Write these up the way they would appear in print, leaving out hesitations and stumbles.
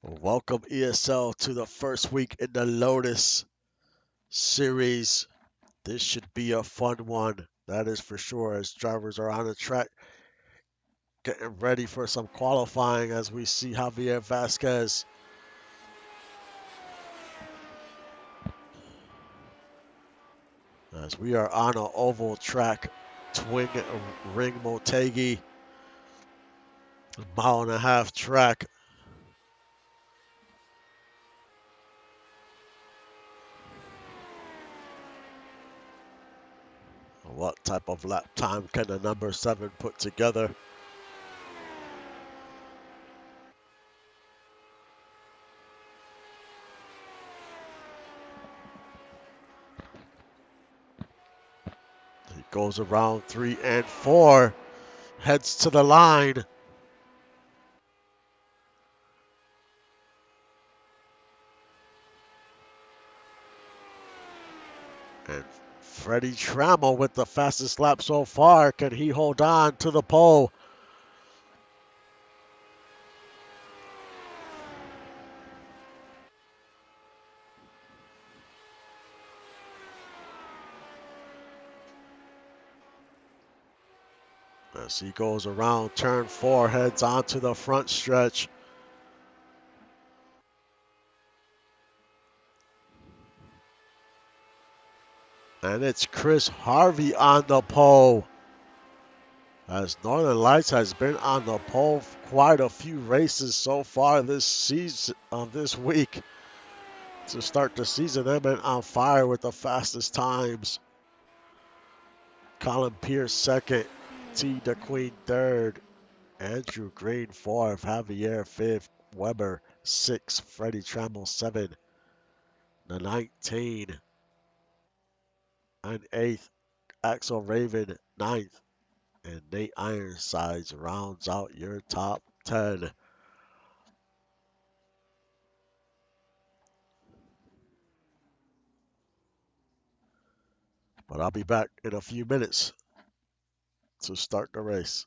Welcome ESL to the first week in the Lotus series. This should be a fun one, that is for sure, as drivers are on the track getting ready for some qualifying as we see Javier Vasquez. As we are on an oval track, twin ring Motegi, mile-and-a-half track. What type of lap time can the number 7 put together? He goes around 3 and 4, heads to the line. And Freddie Trammell with the fastest lap so far. Can he hold on to the pole? As he goes around turn 4, heads onto the front stretch. And it's Chris Harvey on the pole. As Northern Lights has been on the pole for quite a few races so far this season, this week. To start the season, they've been on fire with the fastest times. Colin Pierce second, T. DeQueen third, Andrew Green fourth, Javier fifth, Weber sixth, Freddie Trammell 7, the 19 and 8th, Axel Raven 9th, and Nate Ironsides rounds out your top 10. But I'll be back in a few minutes to start the race.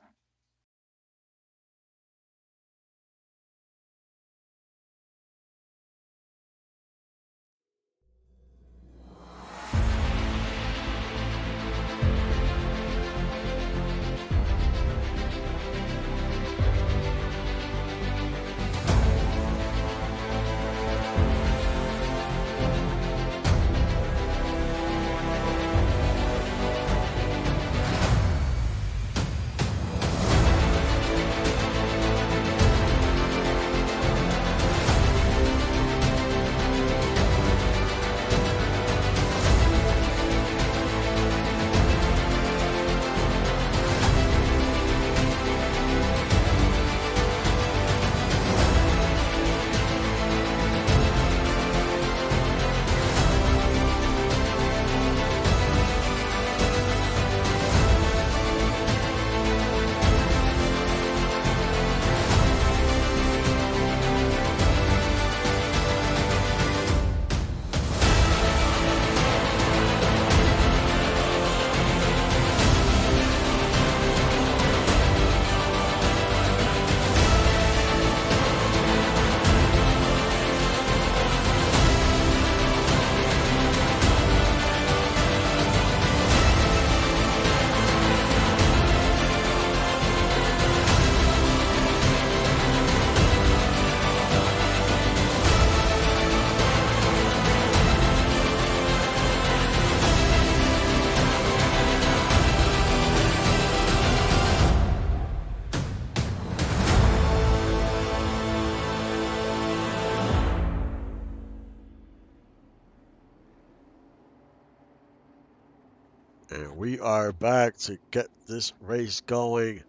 And we are back to get this race going.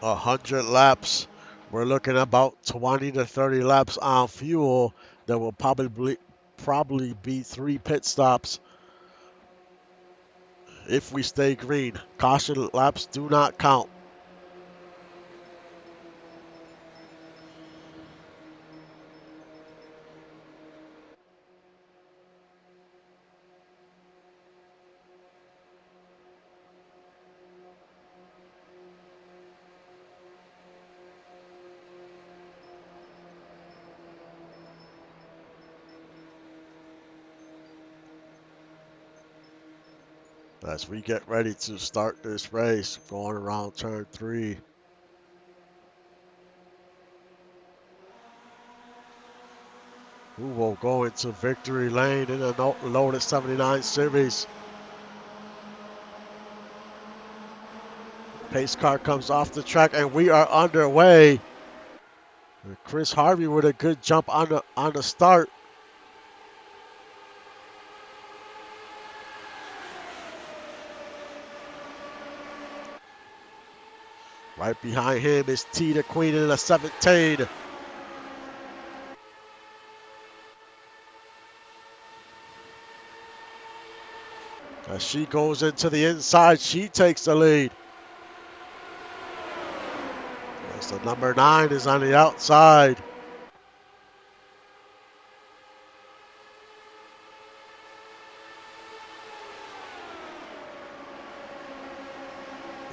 A 100 laps. We're looking about 20 to 30 laps on fuel. There will probably be 3 pit stops if we stay green. Caution laps do not count. As we get ready to start this race, going around turn 3. Who will go into victory lane in the Lotus 79 series? Pace car comes off the track and we are underway. Chris Harvey with a good jump on the start. Right behind him is T the Queen in a 17. As she goes into the inside, she takes the lead. As the number 9 is on the outside.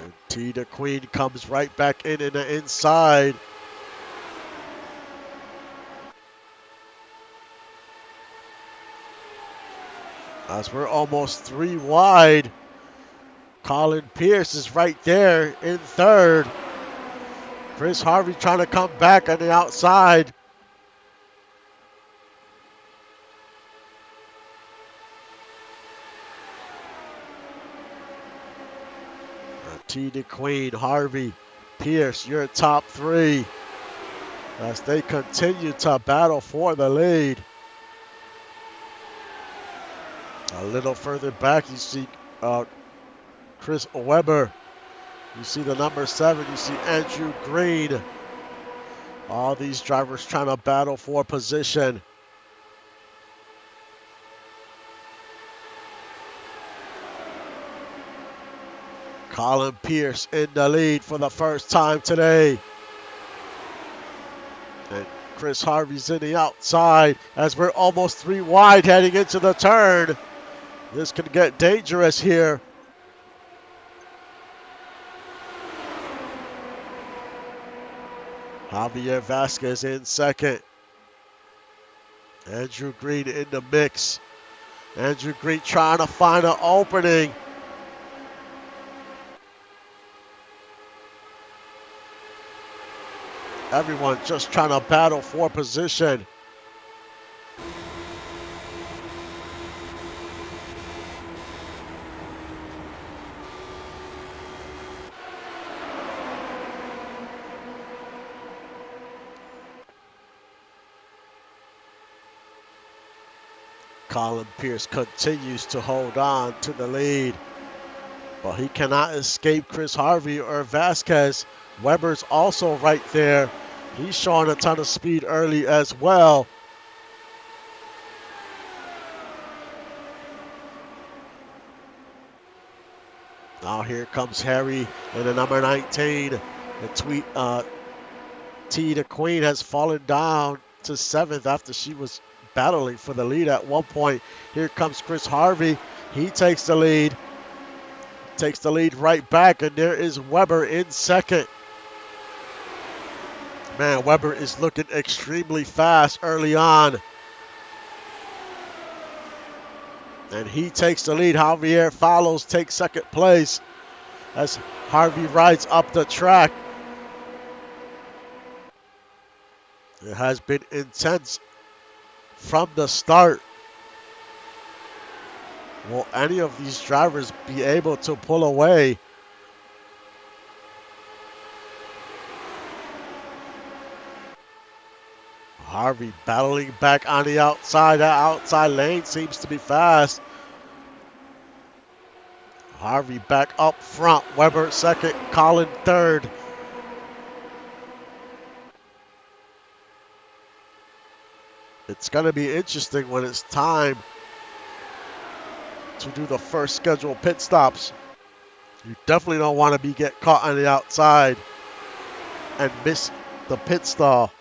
And T the Queen comes right back in the inside. As we're almost 3 wide, Colin Pierce is right there in third. Chris Harvey trying to come back on the outside. T the Queen, Harvey, Pierce, your top 3 as they continue to battle for the lead. A little further back, you see Chris Weber. You see the number 7. You see Andrew Green. All these drivers trying to battle for position. Colin Pierce in the lead for the first time today. And Chris Harvey's in the outside as we're almost 3 wide heading into the turn. This can get dangerous here. Javier Vasquez in second. Andrew Green in the mix. Andrew Green trying to find an opening. Everyone just trying to battle for position. Colin Pierce continues to hold on to the lead, but he cannot escape Chris Harvey or Vasquez. Weber's also right there. He's showing a ton of speed early as well. Now here comes Harry in the number 19. The T the Queen has fallen down to 7th after she was battling for the lead at one point. Here comes Chris Harvey. He takes the lead. Takes the lead right back, and there is Weber in second. Man, Weber is looking extremely fast early on. And he takes the lead. Javier follows, takes second place as Harvey rides up the track. It has been intense from the start. Will any of these drivers be able to pull away? Harvey battling back on the outside. That outside lane seems to be fast. Harvey back up front. Weber second, Colin third. It's going to be interesting when it's time to do the first scheduled pit stops. You definitely don't want to get caught on the outside and miss the pit stall.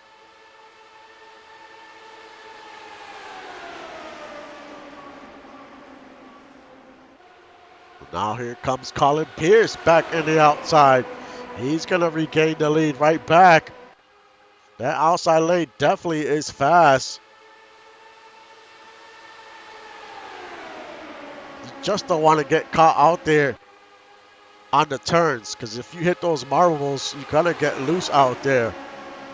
Now here comes Colin Pierce back in the outside. He's going to regain the lead right back. That outside lane definitely is fast. just don't want to get caught out there on the turns, because if you hit those marbles, you're going to get loose out there.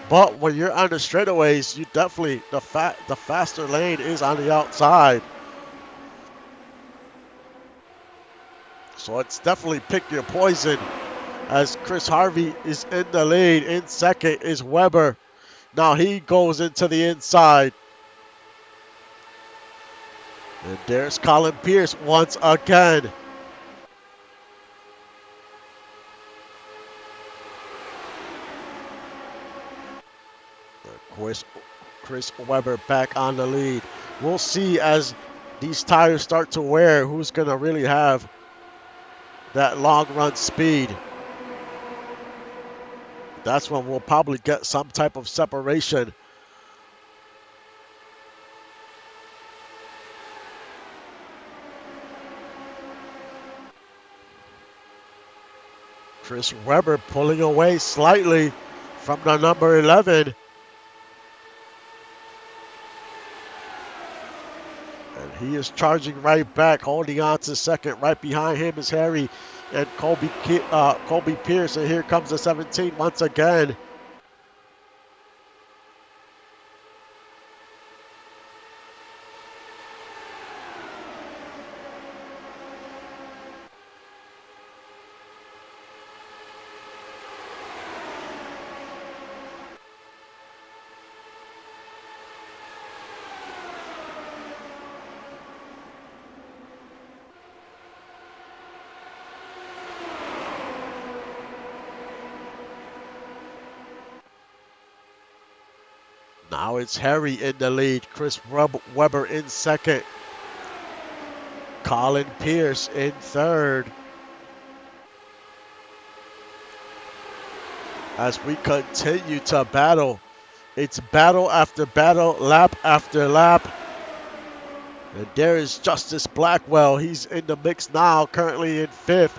But when you're on the straightaways, you definitely, the faster lane is on the outside. So it's definitely pick your poison, as Chris Harvey is in the lead. In second is Weber. Now he goes into the inside. And there's Colin Pierce once again. Chris Weber back on the lead. We'll see as these tires start to wear who's going to really have that long run speed. That's when we'll probably get some type of separation. Chris Weber pulling away slightly from the number 11. And he is charging right back, holding on to second. Right behind him is Harry and Colby Pierce. And here comes the 17 once again. Now it's Harry in the lead. Chris Weber in second. Colin Pierce in third. As we continue to battle. It's battle after battle, lap after lap. And there is Justice Blackwell. He's in the mix now, currently in fifth.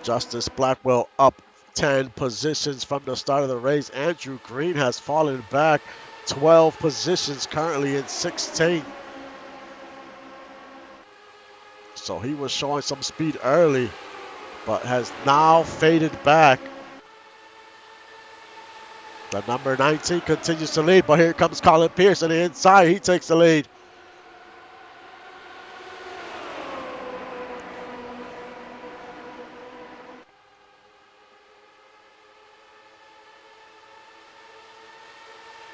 Justice Blackwell up 10 positions from the start of the race. Andrew Green has fallen back 12 positions, currently in 16th. So he was showing some speed early, but has now faded back. The number 19 continues to lead, but here comes Colin Pierce on the inside. He takes the lead.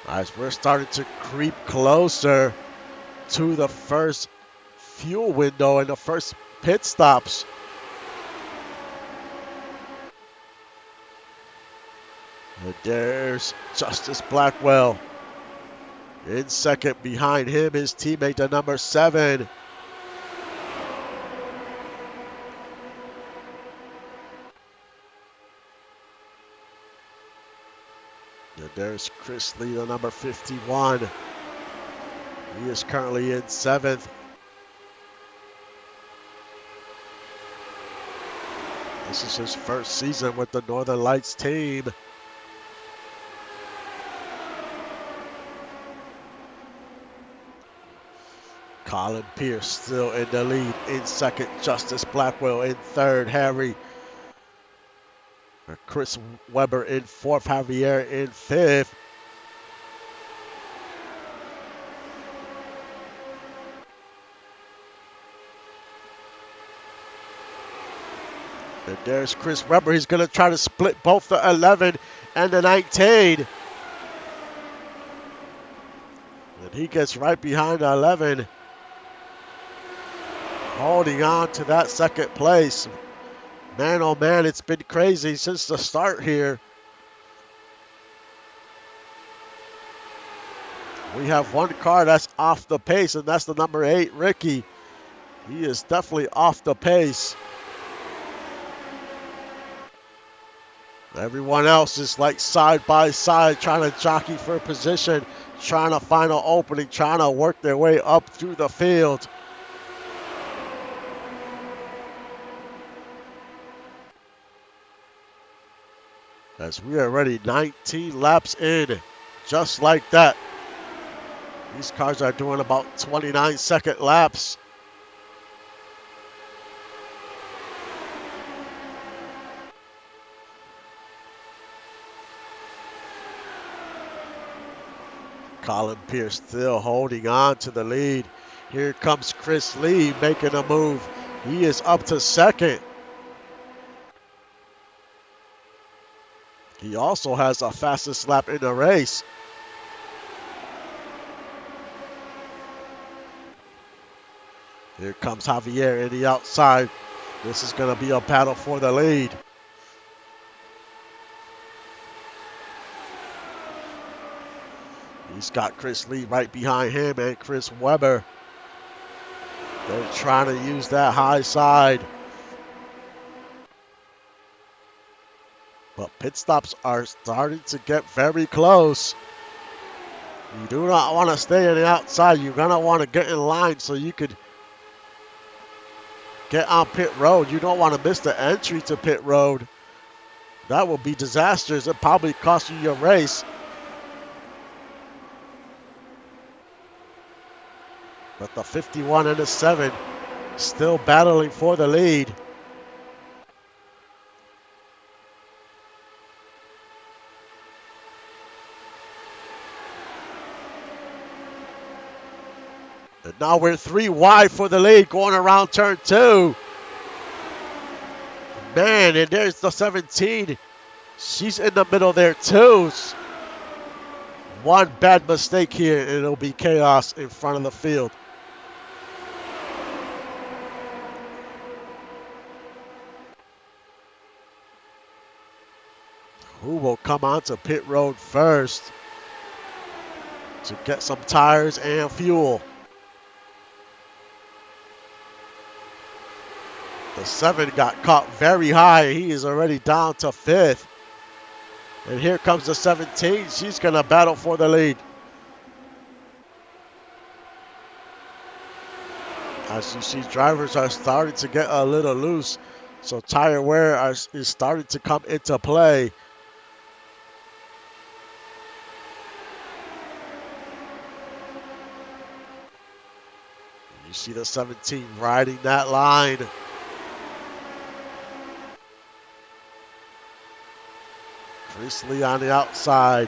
As we're starting to creep closer to the first fuel window and the first pit stops. And there's Justice Blackwell in second. Behind him, his teammate, the number 7. And there's Chris Lee, the number 51. He is currently in 7th. This is his first season with the Northern Lights team. Colin Pierce still in the lead. In second, Justice Blackwell. In third, Harry. Chris Weber in fourth, Javier in fifth. And there's Chris Weber. He's going to try to split both the 11 and the 19. And he gets right behind the 11. Holding on to that second place. Man, oh man, it's been crazy since the start here. We have one car that's off the pace, and that's the number 8, Ricky. He is definitely off the pace. Everyone else is like side by side, trying to jockey for position, trying to find an opening, trying to work their way up through the field. As we are already 19 laps in, just like that. These cars are doing about 29-second laps. Colin Pierce still holding on to the lead. Here comes Chris Lee making a move. He is up to second. He also has the fastest lap in the race. Here comes Javier in the outside. This is going to be a battle for the lead. He's got Chris Lee right behind him and Chris Webber. They're trying to use that high side. But pit stops are starting to get very close. You do not want to stay on the outside. You're going to want to get in line so you could get on pit road. You don't want to miss the entry to pit road. That will be disastrous. It probably cost you your race. But the 51 and the 7 still battling for the lead. And now we're 3 wide for the lead going around turn 2. Man, and there's the 17. She's in the middle there too. One bad mistake here and it'll be chaos in front of the field. Who will come onto pit road first to get some tires and fuel? The 7 got caught very high. He is already down to 5th. And here comes the 17. She's going to battle for the lead. As you see, drivers are starting to get a little loose. So tire wear is starting to come into play. You see the 17 riding that line. Chris Lee on the outside.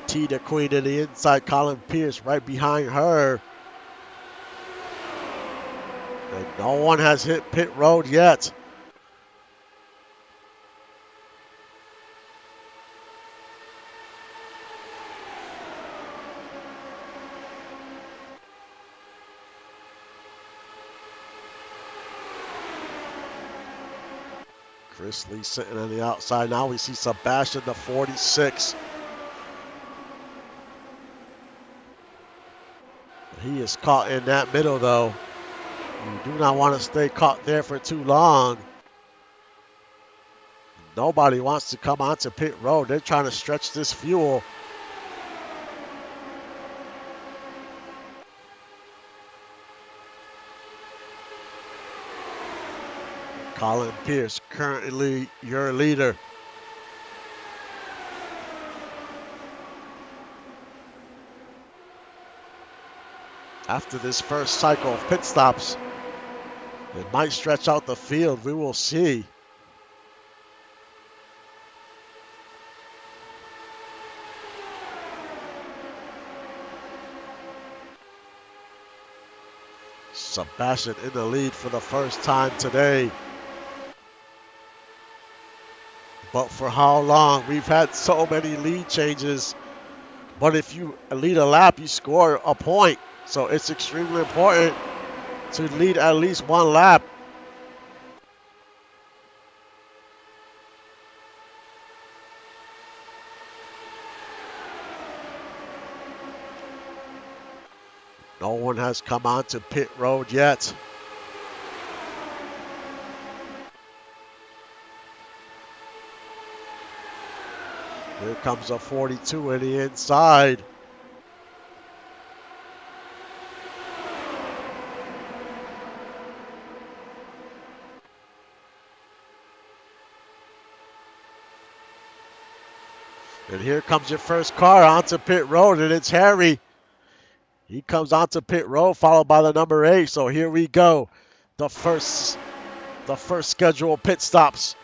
T the Queen in the inside. Colin Pierce right behind her. And no one has hit pit road yet. Chris Lee sitting on the outside. Now we see Sebastian, the 46. He is caught in that middle, though. You do not want to stay caught there for too long. Nobody wants to come onto pit road. They're trying to stretch this fuel. Colin Pierce, currently your leader. After this first cycle of pit stops, it might stretch out the field. We will see. Sebastian in the lead for the first time today. But for how long? We've had so many lead changes. But if you lead a lap, you score a point. So it's extremely important to lead at least one lap. No one has come onto pit road yet. Here comes a 42 in the inside. And here comes your first car onto pit road, and it's Harry. He comes onto pit road, followed by the number 8. So here we go. The first scheduled pit stops.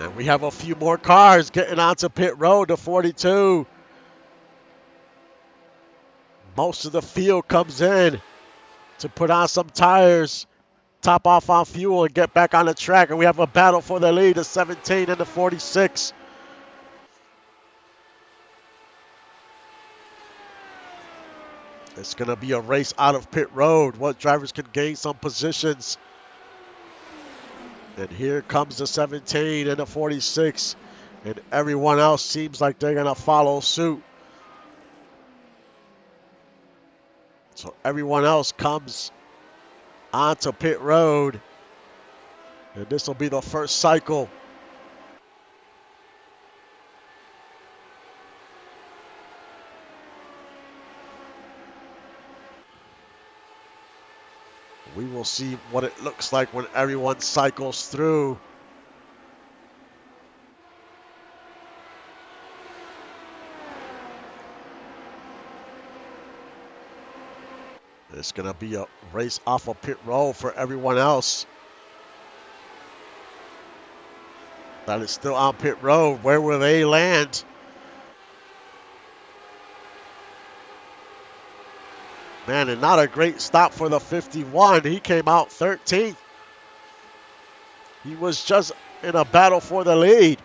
And we have a few more cars getting onto pit road, the 42. Most of the field comes in to put on some tires, top off on fuel, and get back on the track. And we have a battle for the lead, the 17 and the 46. It's going to be a race out of pit road. What drivers can gain some positions. And here comes the 17 and the 46. And everyone else seems like they're going to follow suit. So everyone else comes onto pit road. And this will be the first cycle. We will see what it looks like when everyone cycles through. It's going to be a race off of pit road for everyone else that is still on pit road. Where will they land? Man, and not a great stop for the 51. He came out 13th. He was just in a battle for the lead.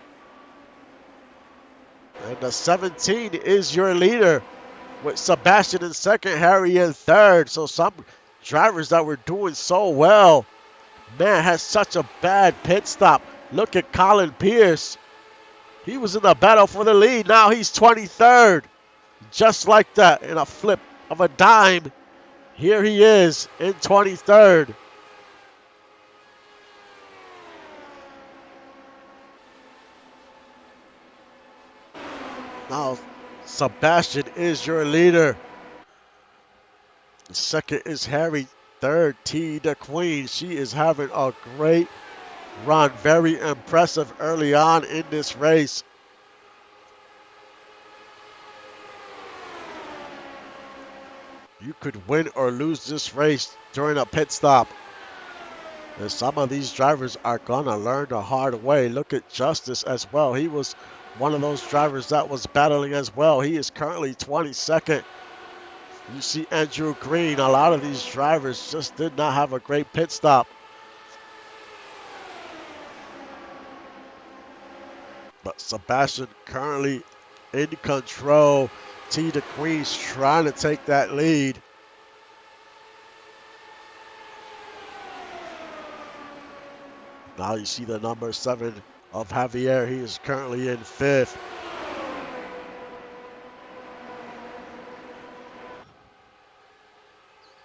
And the 17 is your leader, with Sebastian in second, Harry in third. So some drivers that were doing so well, man, had such a bad pit stop. Look at Colin Pierce. He was in the battle for the lead. Now he's 23rd. Just like that, in a flip of a dime, here he is in 23rd. Now, Sebastian is your leader. Second is Harry. Third, T the Queen. She is having a great run. Very impressive early on in this race. You could win or lose this race during a pit stop. And some of these drivers are going to learn the hard way. Look at Justice as well. He was one of those drivers that was battling as well. He is currently 22nd. You see Andrew Green. A lot of these drivers just did not have a great pit stop. But Sebastian currently in control. T the Queen's trying to take that lead. Now you see the number 7 of Javier. He is currently in 5th.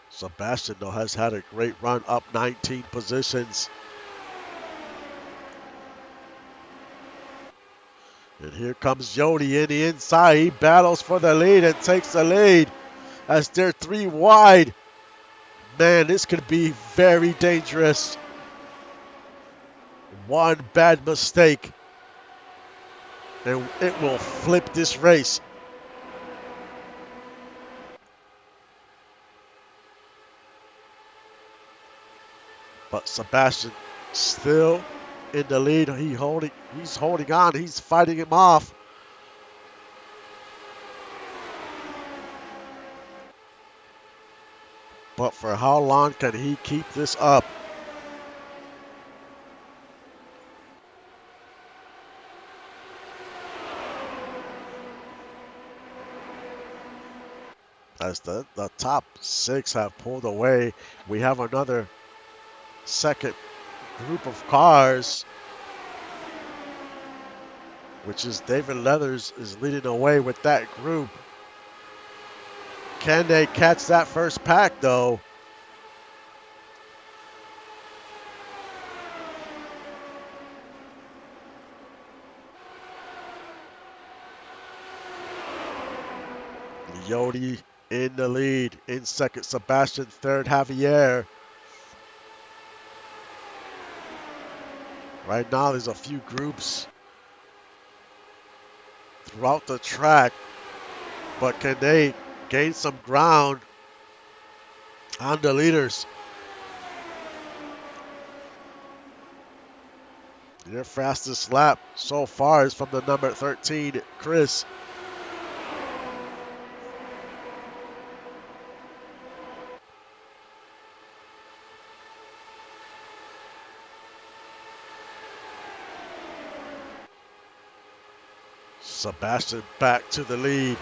Sebastian, though, has had a great run, up 19 positions. And here comes Jody in the inside. He battles for the lead and takes the lead as they're 3 wide. Man, this could be very dangerous. One bad mistake, and it will flip this race. But Sebastian still in the lead. He's holding on. He's fighting him off. But for how long can he keep this up? As the top 6 have pulled away, we have another second group of cars, which is David Leathers is leading away with that group. Can they catch that first pack, though? Yodi in the lead. In second, Sebastian. Third, Javier. Right now, there's a few groups throughout the track, but can they gain some ground on the leaders? Their fastest lap so far is from the number 13, Chris. Sebastian back to the lead.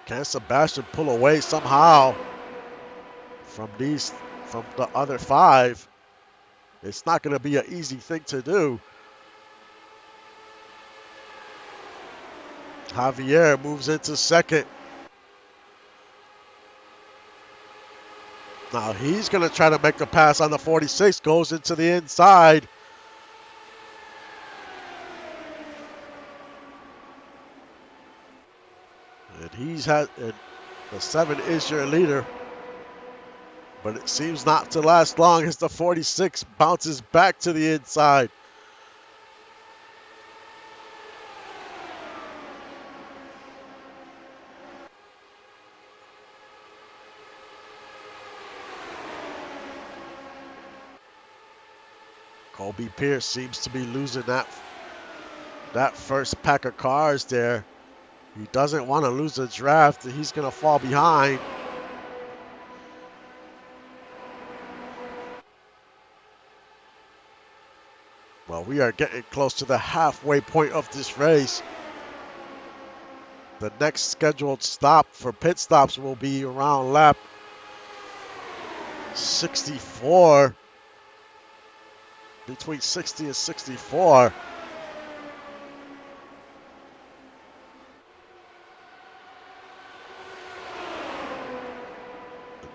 Can Sebastian pull away somehow from the other five? It's not going to be an easy thing to do. Javier moves into second. Now he's going to try to make the pass on the 46, goes into the inside. And the 7 is your leader. But it seems not to last long as the 46 bounces back to the inside. Colby Pierce seems to be losing that first pack of cars there. He doesn't want to lose a draft. He's going to fall behind. Well, we are getting close to the halfway point of this race. The next scheduled stop for pit stops will be around lap 64. Between 60 and 64.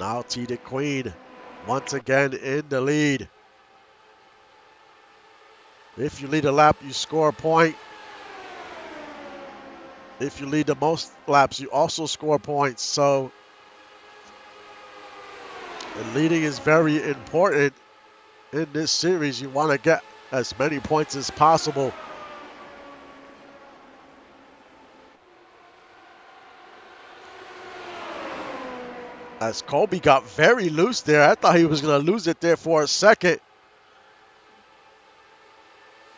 Now T the Queen once again in the lead. If you lead a lap, you score a point. If you lead the most laps, you also score points. So leading is very important in this series. You want to get as many points as possible. As Colby got very loose there. I thought he was going to lose it there for a second.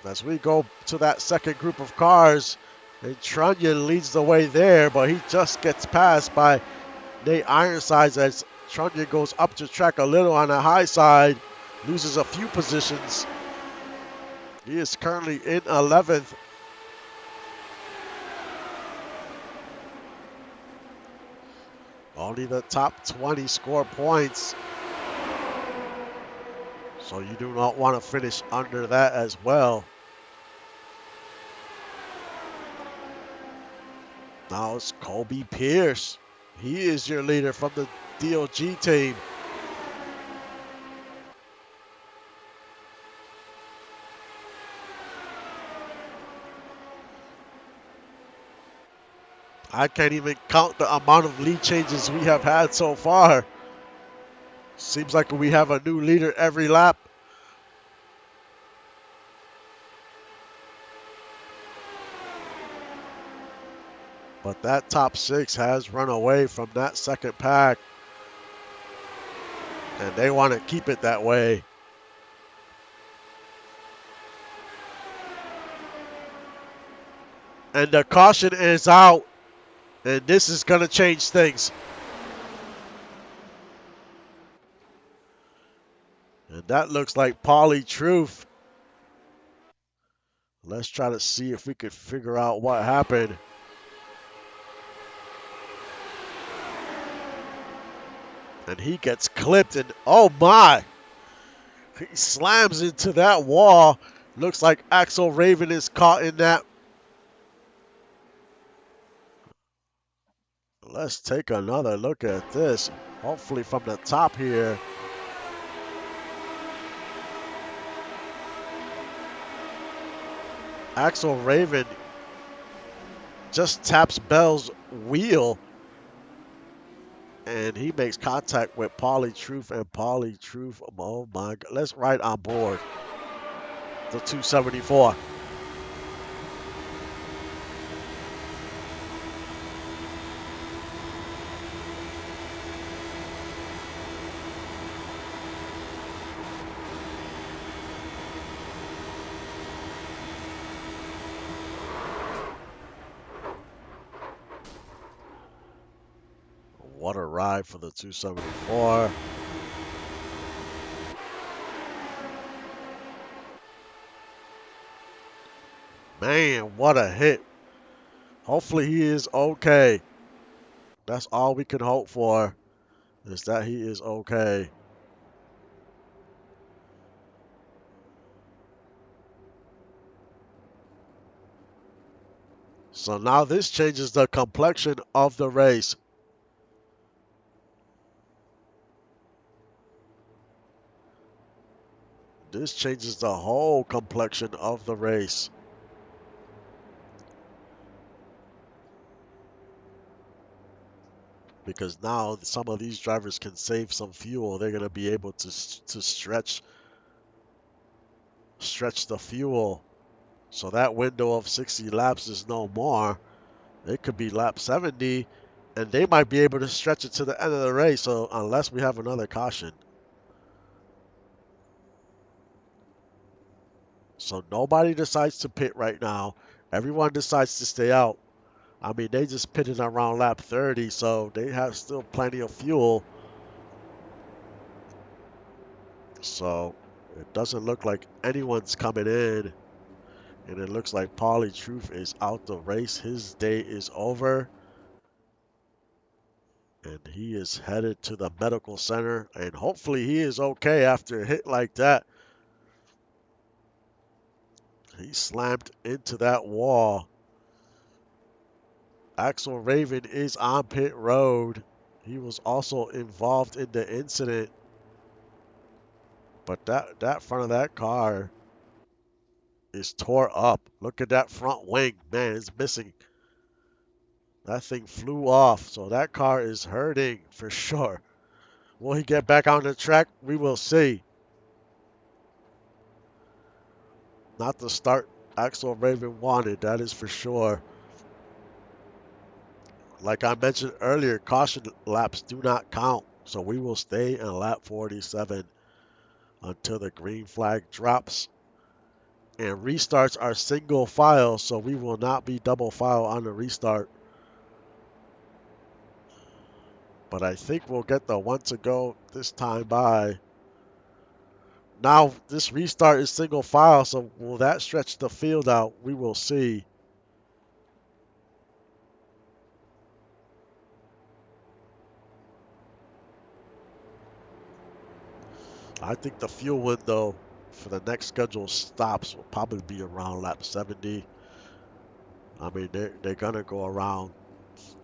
As we go to that second group of cars, and Trunnion leads the way there, but he just gets passed by Nate Ironsides as Trunnion goes up to track a little on the high side, loses a few positions. He is currently in 11th. Only the top 20 score points. So you do not want to finish under that as well. Now it's Colby Pierce. He is your leader from the DOG team. I can't even count the amount of lead changes we have had so far. Seems like we have a new leader every lap. But that top 6 has run away from that second pack. And they want to keep it that way. And the caution is out. And this is going to change things. And that looks like Pauly Truth. Let's try to see if we could figure out what happened. And he gets clipped, and oh my! He slams into that wall. Looks like Axel Raven is caught in that. Let's take another look at this. Hopefully from the top here. Axel Raven just taps Bell's wheel, and he makes contact with Pauly Truth, and Pauly Truth, oh my God, let's right on board the 274. What a ride for the 274. Man, what a hit. Hopefully he is okay. That's all we can hope for, is that he is okay. So now this changes the complexion of the race. This changes the whole complexion of the race. Because now some of these drivers can save some fuel. They're going to be able to stretch the fuel. So that window of 60 laps is no more. It could be lap 70, and they might be able to stretch it to the end of the race. So unless we have another caution. So nobody decides to pit right now. Everyone decides to stay out. I mean, they just pitted around lap 30, so they have still plenty of fuel. So it doesn't look like anyone's coming in. And it looks like Pauly Truth is out the race. His day is over. And he is headed to the medical center. And hopefully he is okay after a hit like that. He slammed into that wall. Axel Raven is on pit road. He was also involved in the incident. But that front of that car is tore up. Look at that front wing. Man, it's missing. That thing flew off. So that car is hurting for sure. Will he get back on the track? We will see. Not the start Axel Raven wanted, that is for sure. Like I mentioned earlier, caution laps do not count. So we will stay in lap 47 until the green flag drops. And restarts are single file, so we will not be double file on the restart. But I think we'll get the one to go this time by. Now this restart is single file, so will that stretch the field out? We will see. I think the fuel window for the next scheduled stops will probably be around lap 70. I mean, they're going to go around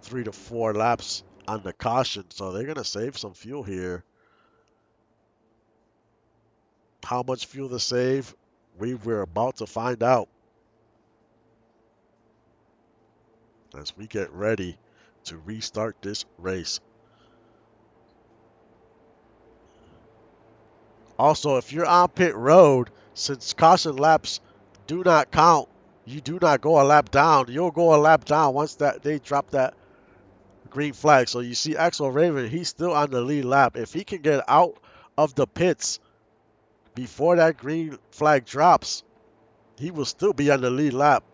3 to 4 laps on the caution, so they're going to save some fuel here. How much fuel to save? We're about to find out as we get ready to restart this race. Also, if you're on pit road, since caution laps do not count, you do not go a lap down. You'll go a lap down once that they drop that green flag. So you see Axel Raven, he's still on the lead lap. If he can get out of the pits before that green flag drops, he will still be on the lead lap.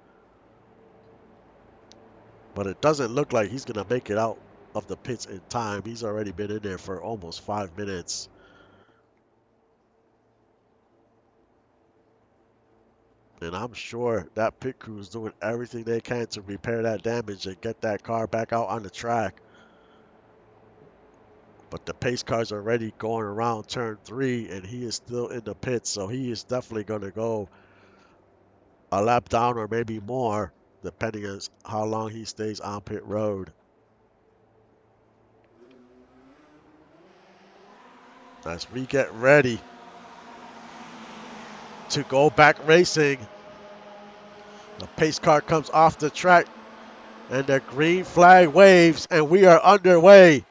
But it doesn't look like he's going to make it out of the pits in time. He's already been in there for almost 5 minutes. And I'm sure that pit crew is doing everything they can to repair that damage and get that car back out on the track. But the pace car's already going around turn 3, and he is still in the pits, so he is definitely going to go a lap down or maybe more, depending on how long he stays on pit road. As we get ready to go back racing, the pace car comes off the track. And the green flag waves, and we are underway.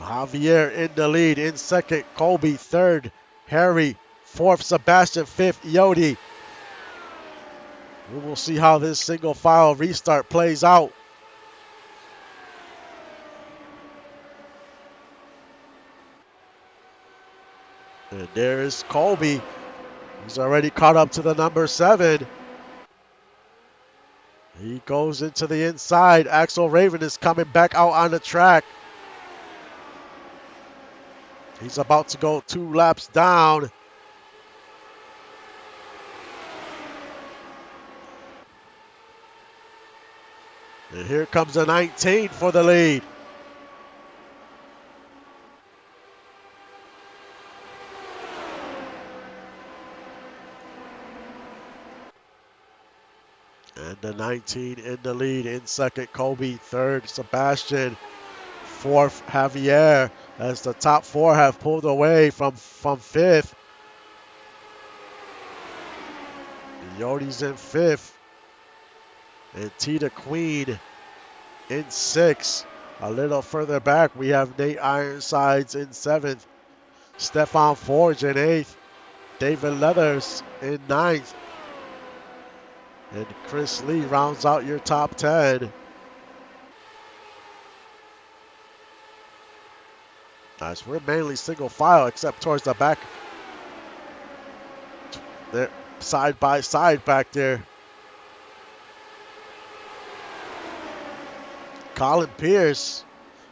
Javier in the lead. In second, Colby. Third, Harry. Fourth, Sebastian. Fifth, Yodi. We will see how this single file restart plays out. And there is Colby. He's already caught up to the number 7. He goes into the inside. Axel Raven is coming back out on the track. He's about to go 2 laps down. And here comes the 19 for the lead. And the 19 in the lead. In second, Kobe. Third, Sebastian. Fourth, Javier. As the top 4 have pulled away from fifth. Yodi's in 5th. And Tita Queen in 6th. A little further back, we have Nate Ironsides in 7th. Stefan Forge in 8th. David Leathers in 9th. And Chris Lee rounds out your top 10. Nice. We're mainly single file except towards the back. They're side by side back there. Colin Pierce,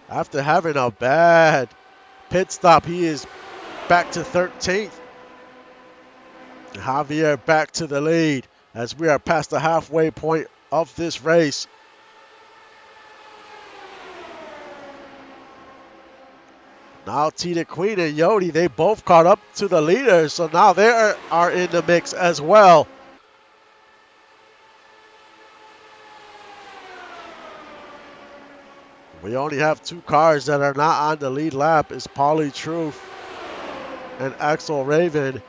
after having a bad pit stop, he is back to 13th. Javier back to the lead as we are past the halfway point of this race. Now Tita Queen and Yodi, they both caught up to the leaders, so now they are in the mix as well. We only have 2 cars that are not on the lead lap. It's Paulie Truth and Axel Raven.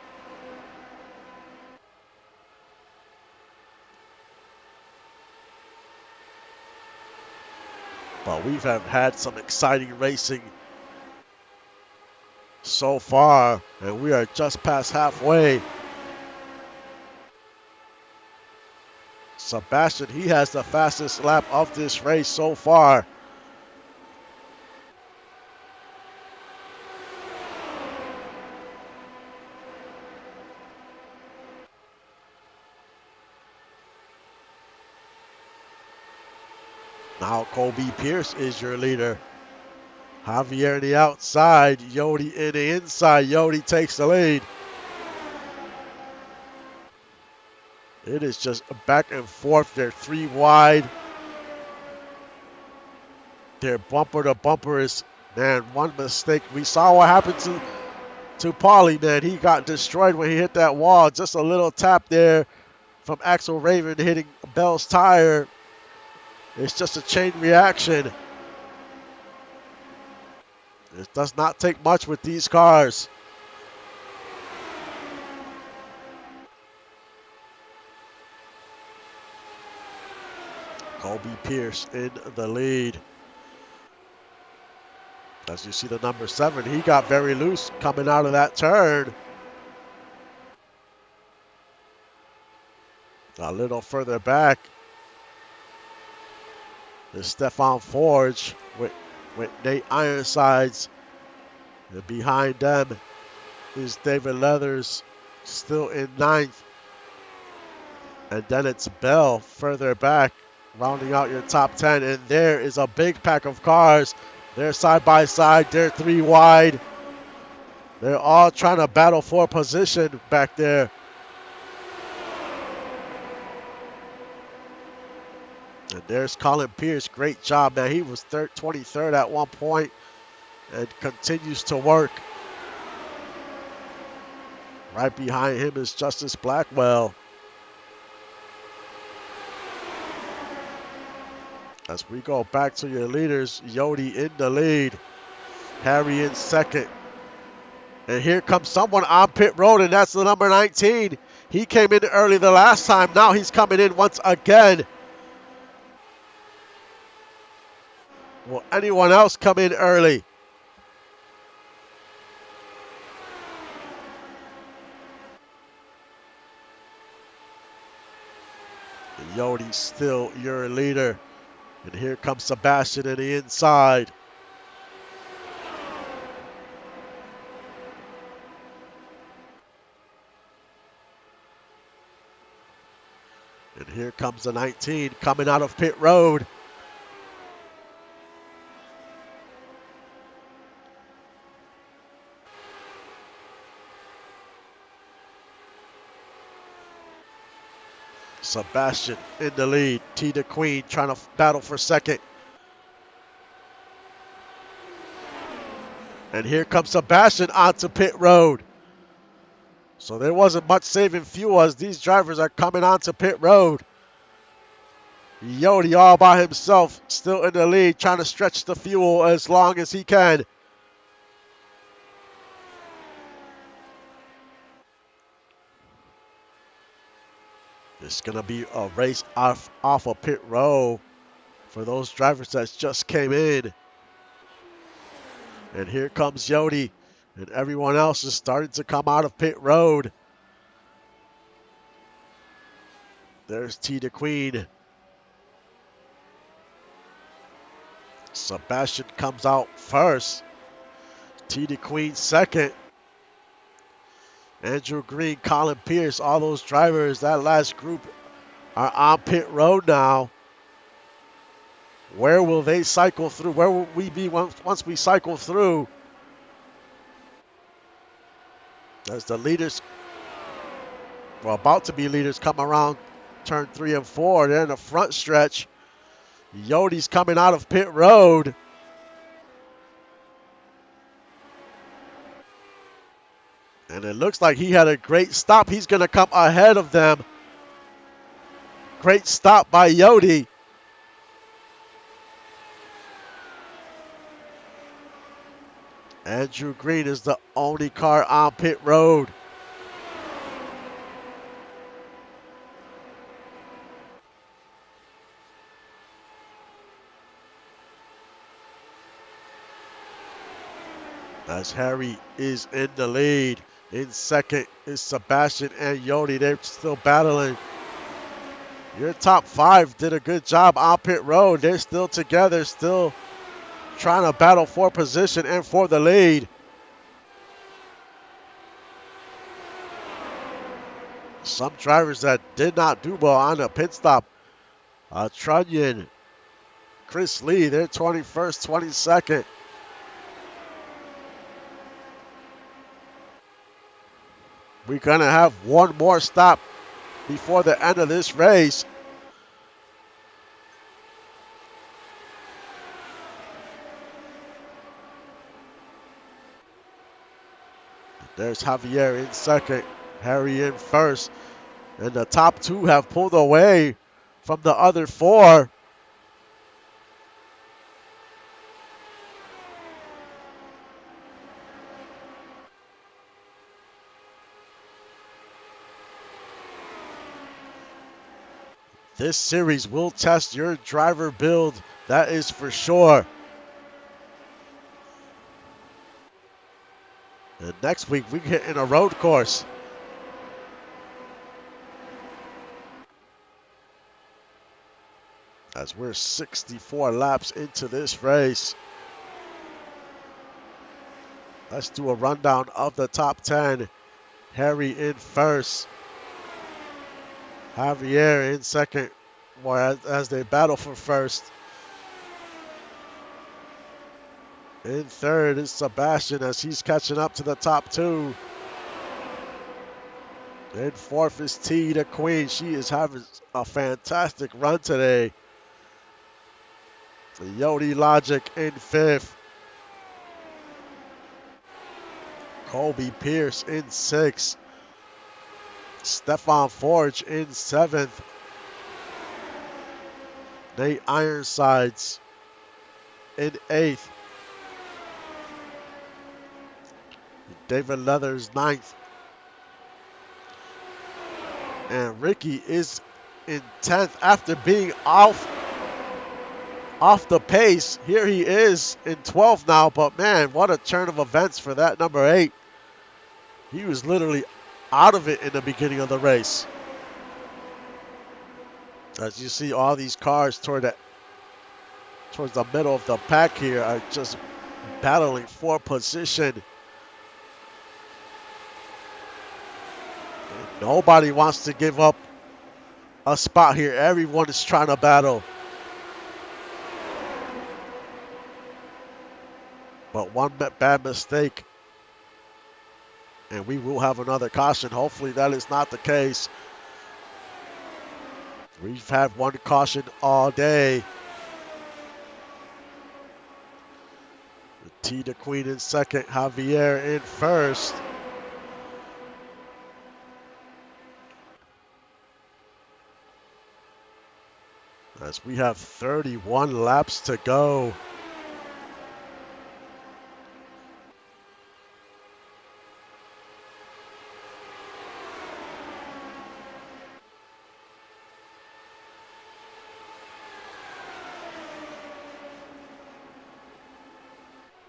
But we've had some exciting racing so far, and we are just past halfway. Sebastian, he has the fastest lap of this race so far. Now Colby Pierce is your leader. Javier on the outside, Yodi in the inside. Yodi takes the lead. It is just back and forth. They're 3 wide. Their bumper to bumper is, man, one mistake. We saw what happened to Paulie, man. He got destroyed when he hit that wall. Just a little tap there from Axel Raven hitting Bell's tire. It's just a chain reaction. It does not take much with these cars. Colby Pierce in the lead. As you see the number 7, he got very loose coming out of that turn. A little further back is Stefan Forge with Nate Ironsides. And behind them is David Leathers, still in 9th. And then it's Bell further back, rounding out your top 10. And there is a big pack of cars. They're side by side. They're 3 wide. They're all trying to battle for position back there. And there's Colin Pierce. Great job, man. He was 23rd at one point and continues to work. Right behind him is Justice Blackwell. As we go back to your leaders, Yodi in the lead. Harry in second. And here comes someone on pit road, and that's the number 19. He came in early the last time. Now he's coming in once again. Will anyone else come in early? Yodi's still your leader. And here comes Sebastian in the inside. And here comes the 19 coming out of pit road. Sebastian in the lead. T the Queen trying to battle for second. And here comes Sebastian onto pit road. So there wasn't much saving fuel as these drivers are coming onto pit road. Yodi all by himself, still in the lead, trying to stretch the fuel as long as he can. It's going to be a race off of pit road for those drivers that just came in. And here comes Yodi, and everyone else is starting to come out of pit road. There's T the Queen. Sebastian comes out first. T the Queen second. Andrew Green, Colin Pierce, all those drivers, that last group are on pit road now. Where will they cycle through? Where will we be once we cycle through? As the leaders, well, about to be leaders, come around turn 3 and 4. They're in the front stretch. Yodi's coming out of pit road. And it looks like he had a great stop. He's going to come ahead of them. Great stop by Yodi. Andrew Green is the only car on pit road. As Harry is in the lead. In second is Sebastian and Yodi. They're still battling. Your top 5 did a good job on pit road. They're still together, still trying to battle for position and for the lead. Some drivers that did not do well on the pit stop. Trunnion, Chris Lee, they're 21st, 22nd. We're going to have one more stop before the end of this race. There's Javier in second, Harry in first. And the top 2 have pulled away from the other 4. This series will test your driver build, that is for sure. And next week, we get in a road course. As we're 64 laps into this race. Let's do a rundown of the top 10. Harry in first. Javier in second, as they battle for first. In third is Sebastian as he's catching up to the top 2. In fourth is T the Queen. She is having a fantastic run today. Yodi Logic in fifth. Colby Pierce in sixth. Stefan Forge in seventh. Nate Ironsides in eighth. David Leathers ninth. And Ricky is in 10th after being off the pace. Here he is in 12th now, but man, what a turn of events for that number 8. He was literally out of it in the beginning of the race. As you see, all these cars towards the middle of the pack here are just battling for position. And nobody wants to give up a spot here. Everyone is trying to battle. But one bad mistake, and we will have another caution. Hopefully that is not the case. We've had one caution all day. T the Queen in second, Javier in first. As we have 31 laps to go.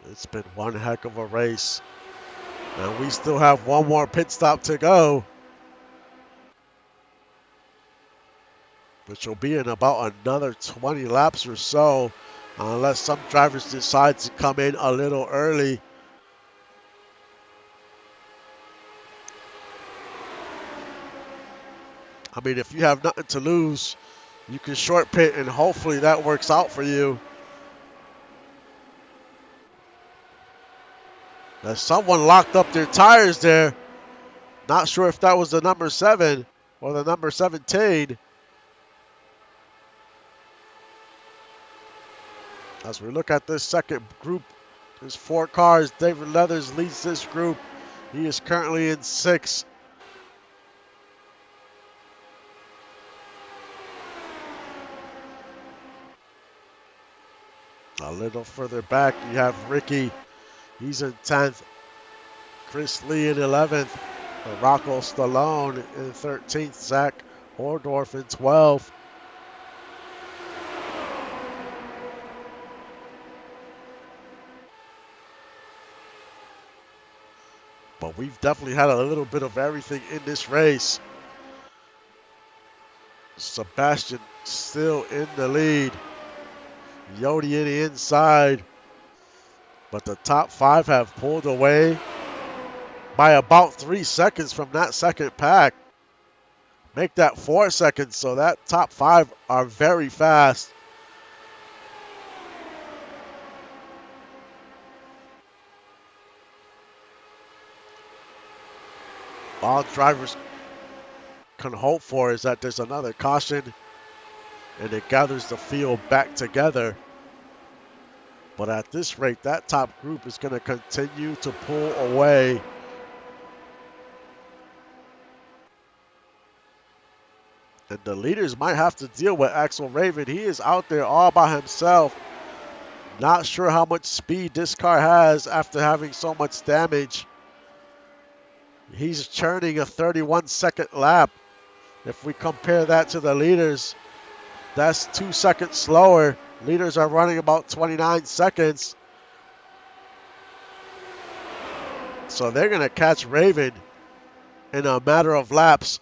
It's been one heck of a race. And we still have one more pit stop to go, which will be in about another 20 laps or so, unless some drivers decide to come in a little early. I mean, if you have nothing to lose, you can short pit, and hopefully that works out for you. As someone locked up their tires there. Not sure if that was the number 7 or the number 17. As we look at this second group, there's 4 cars. David Leathers leads this group. He is currently in 6th. A little further back, you have Ricky. He's in 10th. Chris Lee in 11th. Rocco Stallone in 13th. Zach Hordorf in 12th. But we've definitely had a little bit of everything in this race. Sebastian still in the lead. Yodi in the inside. But the top 5 have pulled away by about 3 seconds from that second pack. Make that 4 seconds, so that top 5 are very fast. All drivers can hope for is that there's another caution and it gathers the field back together. But at this rate, that top group is going to continue to pull away. And the leaders might have to deal with Axel Raven. He is out there all by himself. Not sure how much speed this car has after having so much damage. He's churning a 31-second lap. If we compare that to the leaders, that's 2 seconds slower. Leaders are running about 29 seconds. So they're going to catch Raven in a matter of laps.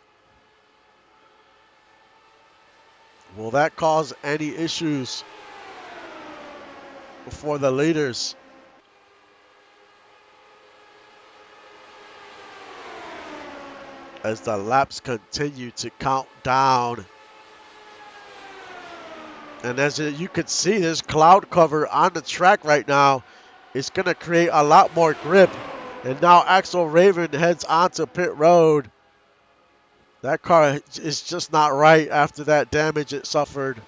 Will that cause any issues for the leaders? As the laps continue to count down. And as you can see, this cloud cover on the track right now is going to create a lot more grip. And now Axel Raven heads onto pit road. That car is just not right after that damage it suffered.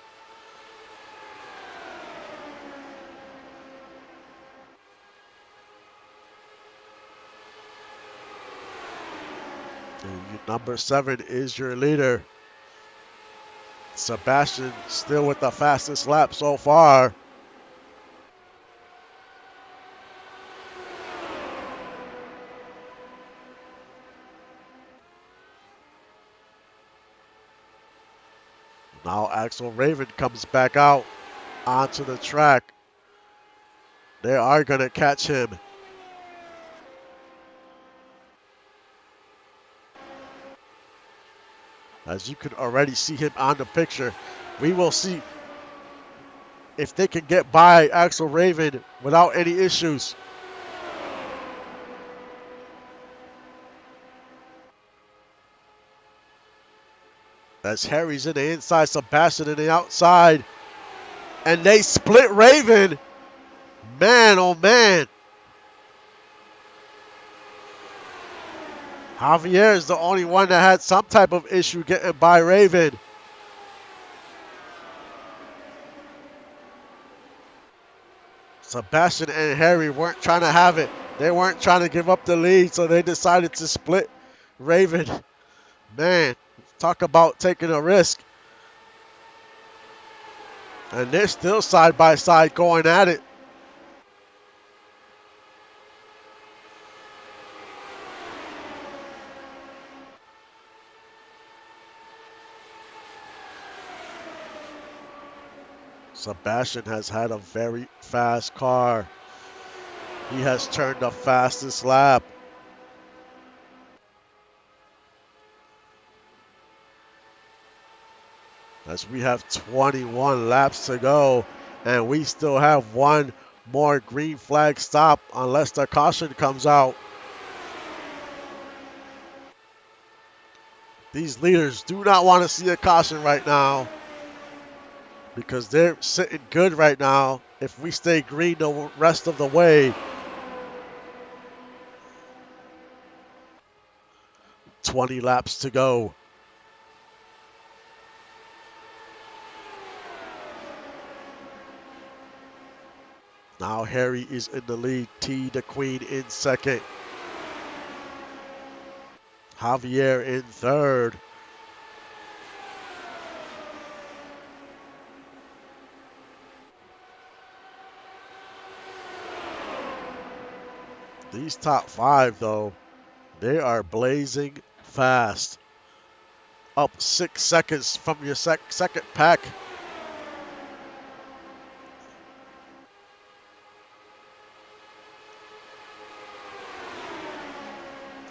And number 7 is your leader. Sebastian still with the fastest lap so far. Axel Raven comes back out onto the track. They are going to catch him. As you can already see him on the picture. We will see if they can get by Axel Raven without any issues. As Harry's in the inside, Sebastian in the outside. And they split Raven. Man, oh man. Javier is the only one that had some type of issue getting by Raven. Sebastian and Harry weren't trying to have it. They weren't trying to give up the lead, so they decided to split Raven. Man, talk about taking a risk. And they're still side by side going at it. Sebastian has had a very fast car. He has turned the fastest lap. As we have 21 laps to go, and we still have one more green flag stop unless the caution comes out. These leaders do not want to see a caution right now because they're sitting good right now. If we stay green the rest of the way, 20 laps to go. Now Harry is in the lead. T the Queen in second. Javier in third. These top five, though, they are blazing fast. Up 6 seconds from your second pack.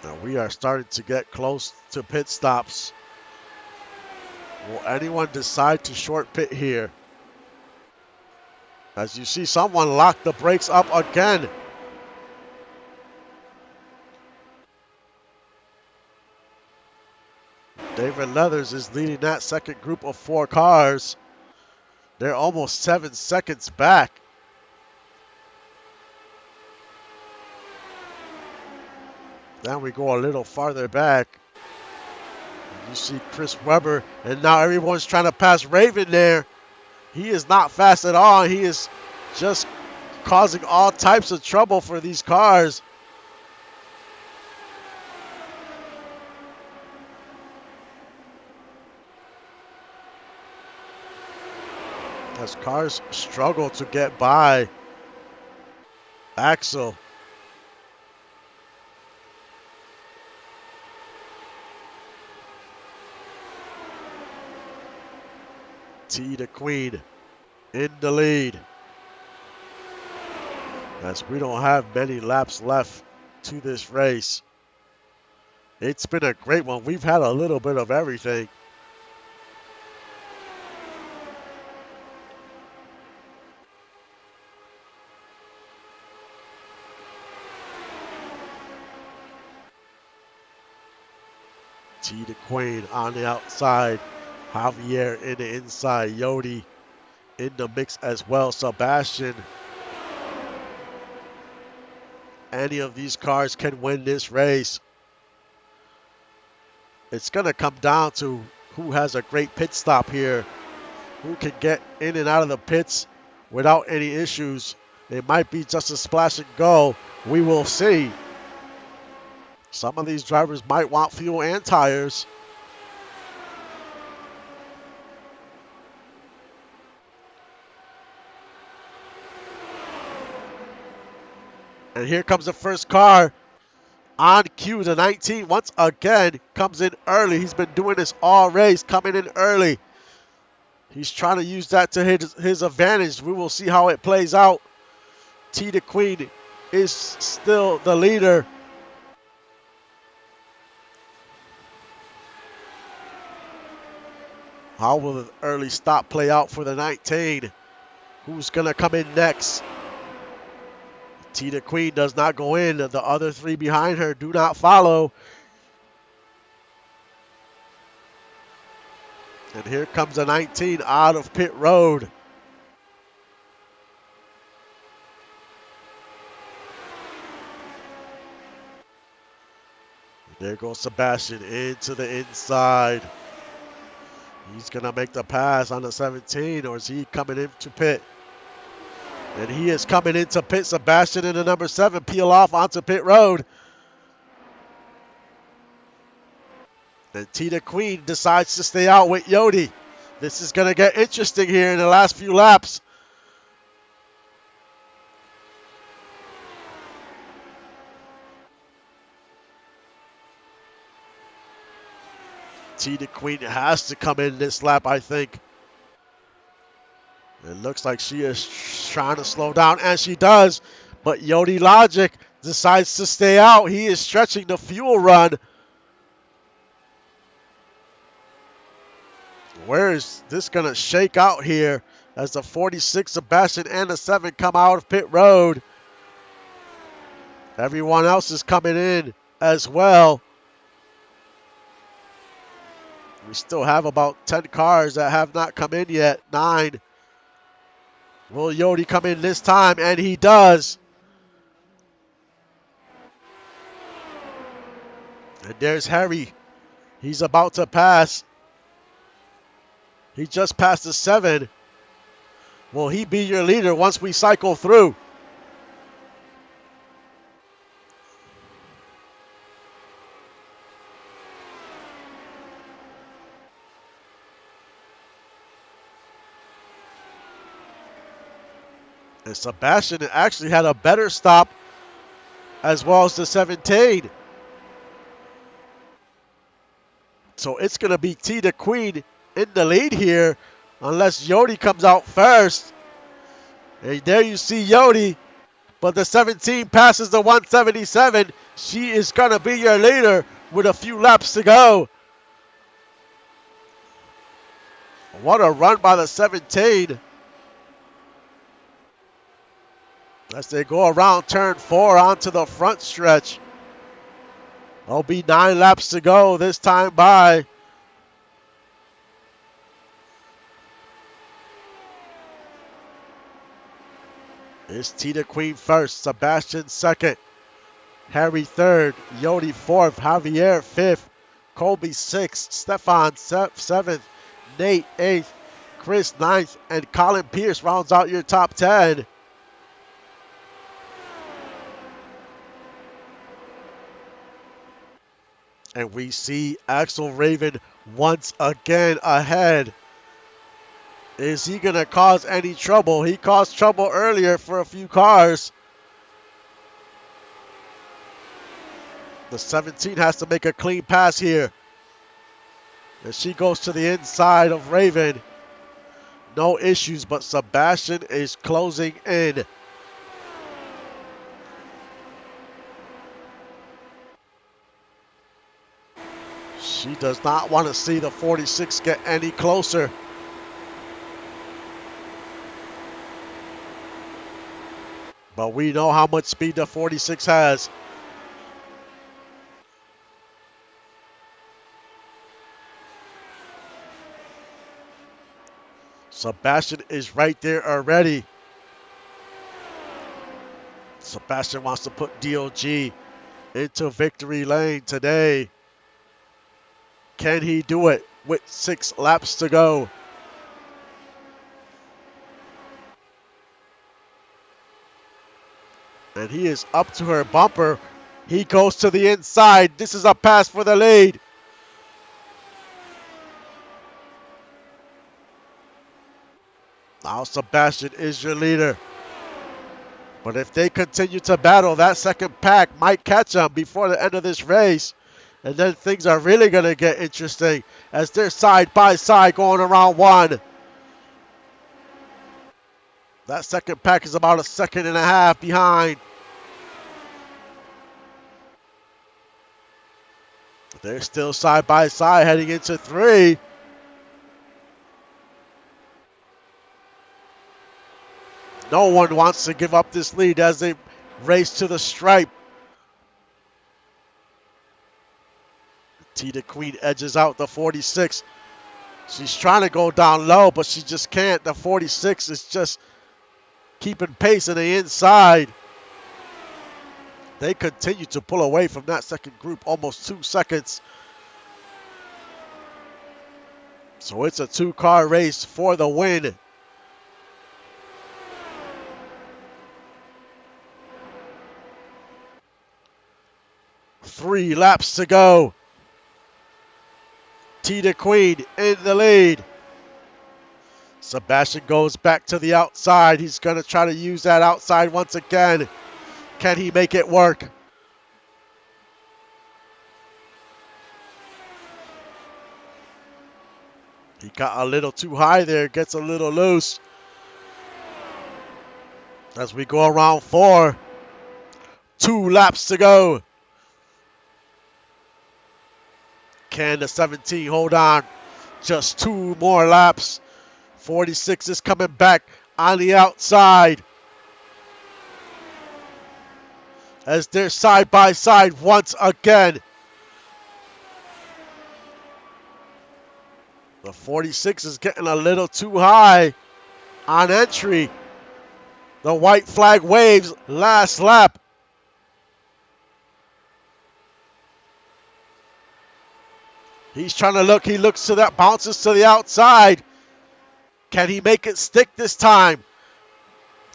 Now we are starting to get close to pit stops. Will anyone decide to short pit here? As you see, someone locked the brakes up again. David Leathers is leading that second group of 4 cars. They're almost 7 seconds back. Then we go a little farther back. You see Chris Webber, and now everyone's trying to pass Raven there. He is not fast at all. He is just causing all types of trouble for these cars. As cars struggle to get by Axel. T the Queen in the lead. As we don't have many laps left to this race. It's been a great one. We've had a little bit of everything. T the Queen on the outside. Javier in the inside. Yodi in the mix as well. Sebastian. Any of these cars can win this race. It's going to come down to who has a great pit stop here. Who can get in and out of the pits without any issues. It might be just a splash and go. We will see. Some of these drivers might want fuel and tires. And here comes the first car on cue. The 19 once again comes in early. He's been doing this all race, coming in early. He's trying to use that to his advantage. We will see how it plays out. T the Queen is still the leader. How will the early stop play out for the 19? Who's going to come in next? T the Queen does not go in. The other three behind her do not follow. And here comes the 19 out of pit road. There goes Sebastian into the inside. He's going to make the pass on the 17, or is he coming into pit? And he is coming into pit. Sebastian in the number 7 peel off onto pit road. And T the Queen decides to stay out with Yodi. This is going to get interesting here in the last few laps. T the Queen has to come in this lap, I think. It looks like she is trying to slow down, and she does. But Yodi Logic decides to stay out. He is stretching the fuel run. Where is this going to shake out here as the 46 Sebastian and the 7 come out of pit road? Everyone else is coming in as well. We still have about 10 cars that have not come in yet. 9. Will Yodi come in this time? And he does. And there's Harry. He's about to pass. He just passed the 7. Will he be your leader once we cycle through? And Sebastian actually had a better stop as well as the 17. So it's going to be T the Queen in the lead here unless Yodi comes out first. And there you see Yodi. But the 17 passes the 177. She is going to be your leader with a few laps to go. What a run by the 17. As they go around turn 4 onto the front stretch. There'll be 9 laps to go this time by. It's T the Queen first, Sebastian second, Harry third, Yodi fourth, Javier fifth, Colby sixth, Stefan seventh, Nate eighth, Chris ninth, and Colin Pierce rounds out your top 10. And we see Axel Raven once again ahead. Is he going to cause any trouble? He caused trouble earlier for a few cars. The 17 has to make a clean pass here. And she goes to the inside of Raven. No issues, but Sebastian is closing in. She does not want to see the 46 get any closer. But we know how much speed the 46 has. Sebastian is right there already. Sebastian wants to put DOG into victory lane today. Can he do it with 6 laps to go? And he is up to her bumper. He goes to the inside. This is a pass for the lead. Now Sebastian is your leader. But if they continue to battle, that second pack might catch them before the end of this race. And then things are really going to get interesting as they're side by side going around 1. That second pack is about a second and a half behind. They're still side by side heading into 3. No one wants to give up this lead as they race to the stripe. T the Queen edges out the 46. She's trying to go down low, but she just can't. The 46 is just keeping pace in the inside. They continue to pull away from that second group, almost 2 seconds. So it's a 2-car race for the win. 3 laps to go. T the Queen in the lead. Sebastian goes back to the outside. He's going to try to use that outside once again. Can he make it work? He got a little too high there. Gets a little loose. As we go around 4. 2 laps to go. Can the 17 hold on? Just 2 more laps. 46 is coming back on the outside. As they're side by side once again. The 46 is getting a little too high on entry. The white flag waves last lap. He's trying to look. He looks to that, bounces to the outside. Can he make it stick this time?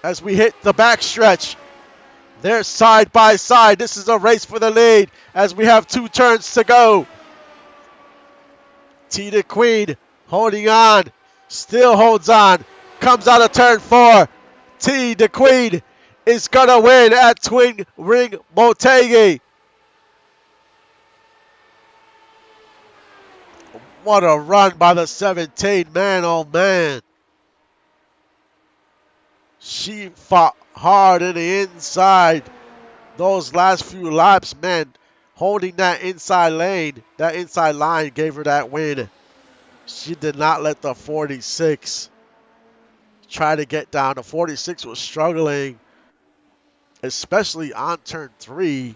As we hit the backstretch. They're side by side. This is a race for the lead as we have 2 turns to go. T the Queen holding on. Still holds on. Comes out of turn 4. T the Queen is going to win at Twin Ring Motegi. What a run by the 17. Man, oh man. She fought hard in the inside. Those last few laps, man, holding that inside lane, that inside line gave her that win. She did not let the 46 try to get down. The 46 was struggling, especially on turn 3.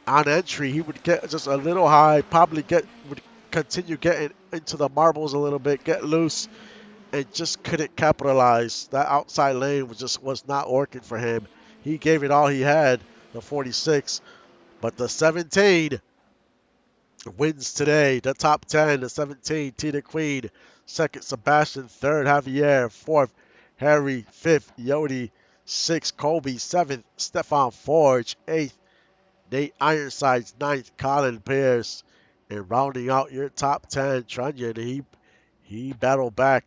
On entry, he would get just a little high, would continue getting into the marbles a little bit, get loose, and just couldn't capitalize. That outside lane was not working for him. He gave it all he had, the 46, but the 17 wins today. The top 10, the 17, T the Queen. Second, Sebastian. Third, Javier. Fourth, Harry. Fifth, Yodi. Sixth, Kobe. Seventh, Stefan Forge. Eighth, Nate Ironsides. Ninth, Colin Pierce. And rounding out your top 10, Trunyan. He battled back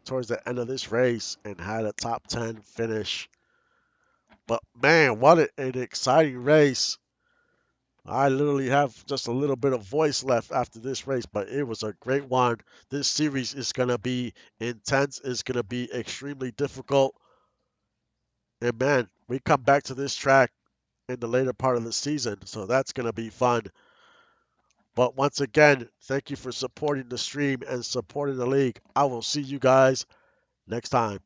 towards the end of this race and had a top 10 finish. But man, what an exciting race. I literally have just a little bit of voice left after this race, but it was a great one. This series is going to be intense. It's going to be extremely difficult. And man, we come back to this track in the later part of the season, so that's going to be fun. But once again, thank you for supporting the stream and supporting the league. I will see you guys next time.